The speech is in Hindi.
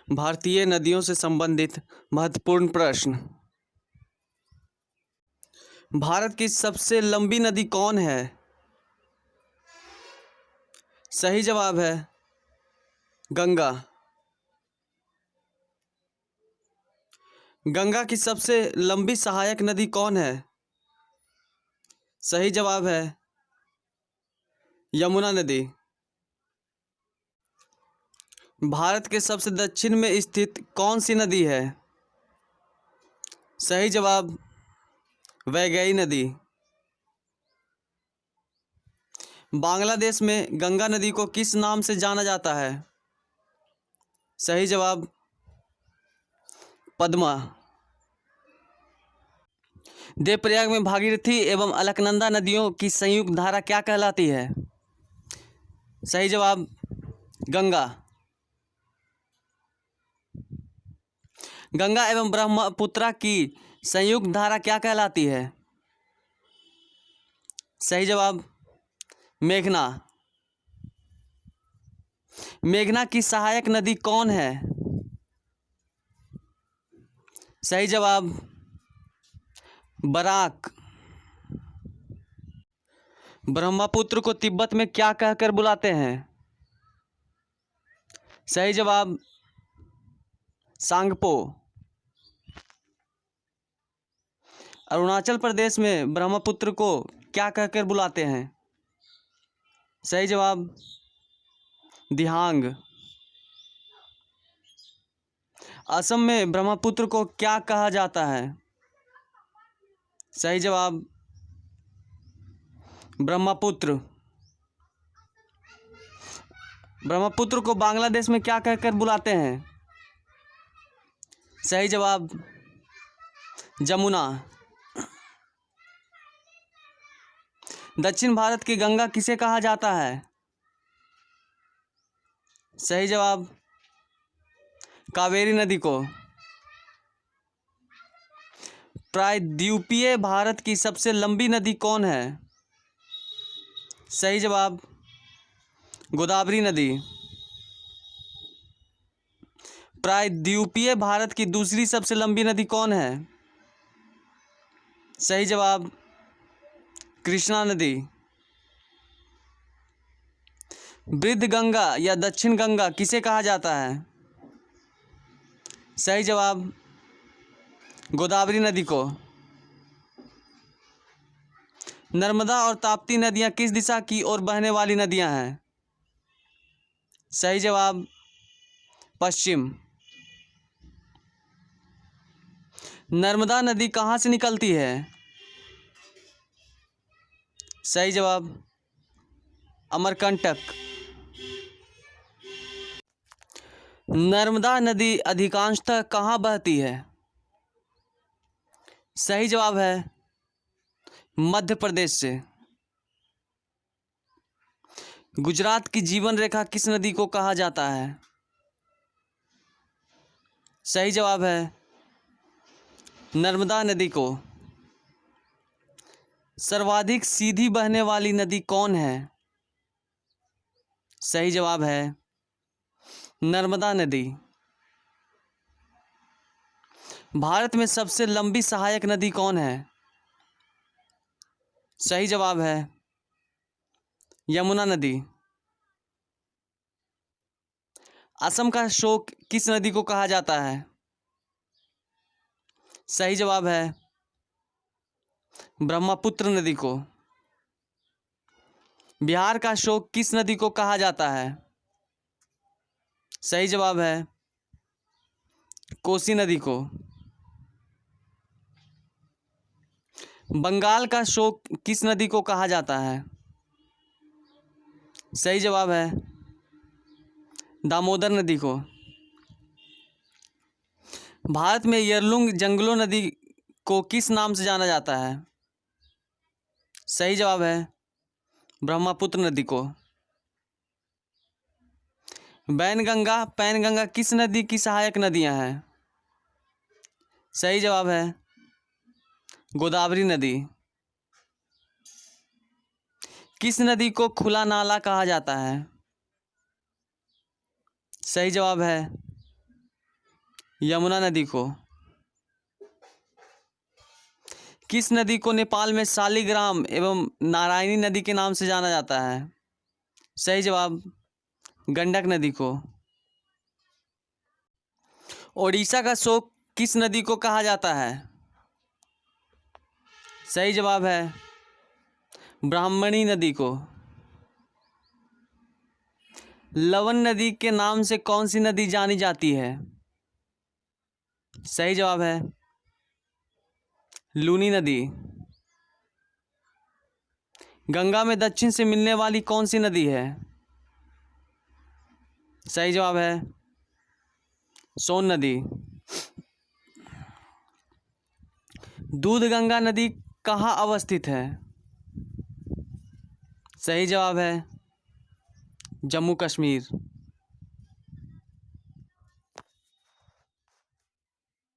भारतीय नदियों से संबंधित महत्वपूर्ण प्रश्न। भारत की सबसे लंबी नदी कौन है? सही जवाब है गंगा। गंगा की सबसे लंबी सहायक नदी कौन है? सही जवाब है यमुना नदी। भारत के सबसे दक्षिण में स्थित कौन सी नदी है? सही जवाब वैगई नदी। बांग्लादेश में गंगा नदी को किस नाम से जाना जाता है? सही जवाब पद्मा। देवप्रयाग में भागीरथी एवं अलकनंदा नदियों की संयुक्त धारा क्या कहलाती है? सही जवाब गंगा। गंगा एवं ब्रह्मपुत्रा की संयुक्त धारा क्या कहलाती है? सही जवाब मेघना। मेघना की सहायक नदी कौन है? सही जवाब बराक। ब्रह्मपुत्र को तिब्बत में क्या कहकर बुलाते हैं? सही जवाब सांगपो। अरुणाचल प्रदेश में ब्रह्मपुत्र को क्या कहकर बुलाते हैं? सही जवाब दिहांग। असम में ब्रह्मपुत्र को क्या कहा जाता है? सही जवाब ब्रह्मपुत्र। ब्रह्मपुत्र को बांग्लादेश में क्या कहकर बुलाते हैं? सही जवाब जमुना। दक्षिण भारत की गंगा किसे कहा जाता है? सही जवाब कावेरी नदी को। प्रायद्वीपीय भारत की सबसे लंबी नदी कौन है? सही जवाब गोदावरी नदी। प्रायद्वीपीय भारत की दूसरी सबसे लंबी नदी कौन है? सही जवाब कृष्णा नदी। वृद्ध गंगा या दक्षिण गंगा किसे कहा जाता है? सही जवाब गोदावरी नदी को। नर्मदा और ताप्ती नदियां किस दिशा की ओर बहने वाली नदियां हैं? सही जवाब पश्चिम। नर्मदा नदी कहाँ से निकलती है? सही जवाब अमरकंटक। नर्मदा नदी अधिकांशतः कहाँ बहती है? सही जवाब है मध्य प्रदेश से। गुजरात की जीवन रेखा किस नदी को कहा जाता है? सही जवाब है नर्मदा नदी को। सर्वाधिक सीधी बहने वाली नदी कौन है? सही जवाब है नर्मदा नदी। भारत में सबसे लंबी सहायक नदी कौन है? सही जवाब है यमुना नदी। असम का शोक किस नदी को कहा जाता है? सही जवाब है ब्रह्मपुत्र नदी को। बिहार का शोक किस नदी को कहा जाता है? सही जवाब है कोसी नदी को। बंगाल का शोक किस नदी को कहा जाता है? सही जवाब है दामोदर नदी को। भारत में यरलुंग जंगलों नदी को किस नाम से जाना जाता है? सही जवाब है ब्रह्मपुत्र नदी को। वैनगंगा पैनगंगा किस नदी की सहायक नदियां हैं? सही जवाब है गोदावरी नदी। किस नदी को खुला नाला कहा जाता है? सही जवाब है यमुना नदी को। किस नदी को नेपाल में शालिग्राम एवं नारायणी नदी के नाम से जाना जाता है? सही जवाब गंडक नदी को। ओडिशा का शोक किस नदी को कहा जाता है? सही जवाब है ब्राह्मणी नदी को। लवन नदी के नाम से कौन सी नदी जानी जाती है? सही जवाब है लूनी नदी। गंगा में दक्षिण से मिलने वाली कौन सी नदी है? सही जवाब है सोन नदी। दूधगंगा नदी कहाँ अवस्थित है? सही जवाब है जम्मू कश्मीर।